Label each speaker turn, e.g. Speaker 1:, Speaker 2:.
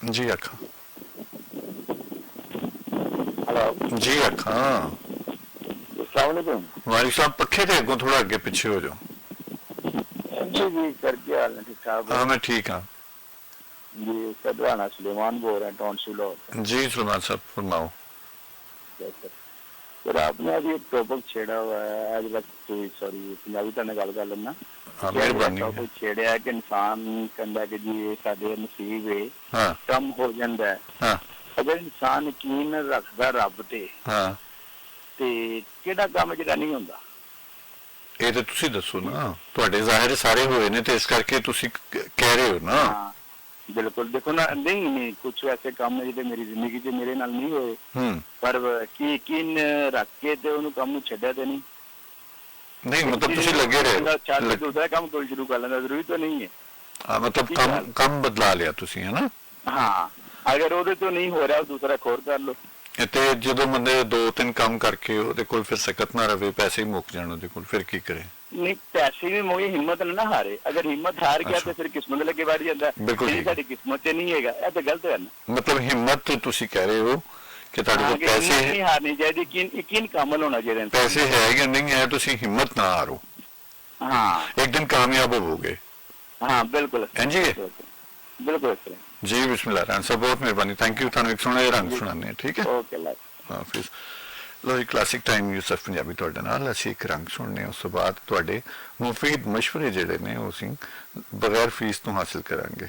Speaker 1: जी अखा।
Speaker 2: हेलो
Speaker 1: जी अखा।
Speaker 2: अस्सलाम वालेकुम।
Speaker 1: वालिक साहब पखे थे अगों थोड़ा अगे पिछे हो जाओ।
Speaker 2: जी जी सर, क्या हाल है? ठीक ठाक
Speaker 1: हाँ
Speaker 2: हो?
Speaker 1: मैं ठीक हाँ।
Speaker 2: जी सर, राना सुलेमान बोल रहे हैं टाउनशिप लाहौर से।
Speaker 1: जी सलमान साहब फरमाओ।
Speaker 2: सर सर सर, आपने अभी एक टॉपिक छेड़ा हुआ है आज तक, सॉरी पंजाबी तरह गल कर लेना
Speaker 1: हाँ
Speaker 2: कि अज
Speaker 1: मेहरबानी है।
Speaker 2: टॉपिक छेड़िया है कि इंसान कहता कि जी ये साडे नसीब है,
Speaker 1: हाँ
Speaker 2: कम हो जाता है।
Speaker 1: हाँ
Speaker 2: अगर इंसान यकीन रखता रब ते
Speaker 1: हाँ
Speaker 2: केड़ा काम जेड़ा नहीं होंदा।
Speaker 1: ये तो तुसी दसो ना, ਤੁਹਾਡੇ ਜ਼ਾਹਿਰ ਸਾਰੇ ਹੋਏ ਨੇ ਤੇ ਇਸ ਕਰਕੇ ਤੁਸੀਂ ਕਹਿ ਰਹੇ ਹੋ ਨਾ।
Speaker 2: हाँ बिल्कुल, देखो ना, नहीं नहीं कुछ ऐसे काम है जो मेरी जिंदगी च मेरे नाल नहीं होए,
Speaker 1: हम्म।
Speaker 2: पर की यकीन रख के ते उन्होंने काम छड्या ते नहीं।
Speaker 1: नहीं मतलब तुसी लगे रहे
Speaker 2: छड्ड के
Speaker 1: लग,
Speaker 2: दूसरा काम कोई शुरू कर लेना जरूरी तो नहीं है।
Speaker 1: मतलब
Speaker 2: ठीक
Speaker 1: कम
Speaker 2: है।
Speaker 1: कम बदला लिया तुसी है ना।
Speaker 2: हाँ, अगर ਉਹਦੇ ਤੋਂ नहीं हो रहा दूसरा खोर कर लो।
Speaker 1: ਤੇ ਜਦੋਂ ਬੰਦੇ ਦੋ ਤਿੰਨ ਕੰਮ ਕਰਕੇ ਉਹਦੇ ਕੋਲ ਫਿਰ ਸਕਤ ਨਾ ਰਵੇ, ਪੈਸੇ ਹੀ ਮੁੱਕ ਜਾਣ ਉਹਦੇ ਕੋਲ, ਫਿਰ ਕੀ ਕਰੇ?
Speaker 2: नहीं पैसे भी मोगी हिम्मत ना हारे, अगर हिम्मत हार गया
Speaker 1: अच्छा।
Speaker 2: तो फिर किस्मत लगे बैठ जाता है।
Speaker 1: बिल्कुल
Speaker 2: जी
Speaker 1: ठीक है।
Speaker 2: साडी किस्मत च नहीं हैगा, ये तो गलत है ना।
Speaker 1: मतलब हिम्मत ਤੁਸੀਂ ਕਹਿ ਰਹੇ ਹੋ ਕਿ ਤੁਹਾਡੇ
Speaker 2: हाँ,
Speaker 1: ਕੋਲ
Speaker 2: कि
Speaker 1: ਪੈਸੇ
Speaker 2: हिम्मत नहीं हारनी चाहिए, यकीन यकीन कामल होना चाहिए इंसान
Speaker 1: पैसे है या नहीं है, ਤੁਸੀਂ ਹਿੰਮਤ ਨਾ ਹਾਰੋ,
Speaker 2: में। हाँ
Speaker 1: एक दिन कामयाब होवोगे।
Speaker 2: हाँ बिल्कुल
Speaker 1: हैं जी?
Speaker 2: बिल्कुल इस तरह।
Speaker 1: जी बिस्मिल्लाह रहमान साहब, बहुत मेहरबानी, थैंक यू। ਤੁਹਾਨੂੰ ਇੱਕ ਸੋਹਣਾ ਜਿਹਾ ਰੰਗ
Speaker 2: जी
Speaker 1: ਸੁਣਾਉਂਦੇ ਹਾਂ, ਠੀਕ ਹੈ?
Speaker 2: Okay like.
Speaker 1: ਹਾਫਿਜ਼। ਲੋ ਜੀ, ਕਲਾਸਿਕ ਟਾਈਮ ਯੂਸਫ ਪੰਜਾਬੀ ਤੁਹਾਡੇ ਨਾਲ। ਅਸੀਂ ਇੱਕ ਰੰਗ ਸੁਣਨੇ ਹਾਂ, ਉਸ ਤੋਂ ਬਾਅਦ ਤੁਹਾਡੇ ਮੁਫੀਦ ਮਸ਼ਵਰੇ ਜਿਹੜੇ ਨੇ ਉਹ ਅਸੀਂ ਬਗੈਰ ਫੀਸ ਤੋਂ ਹਾਸਿਲ ਕਰਾਂਗੇ।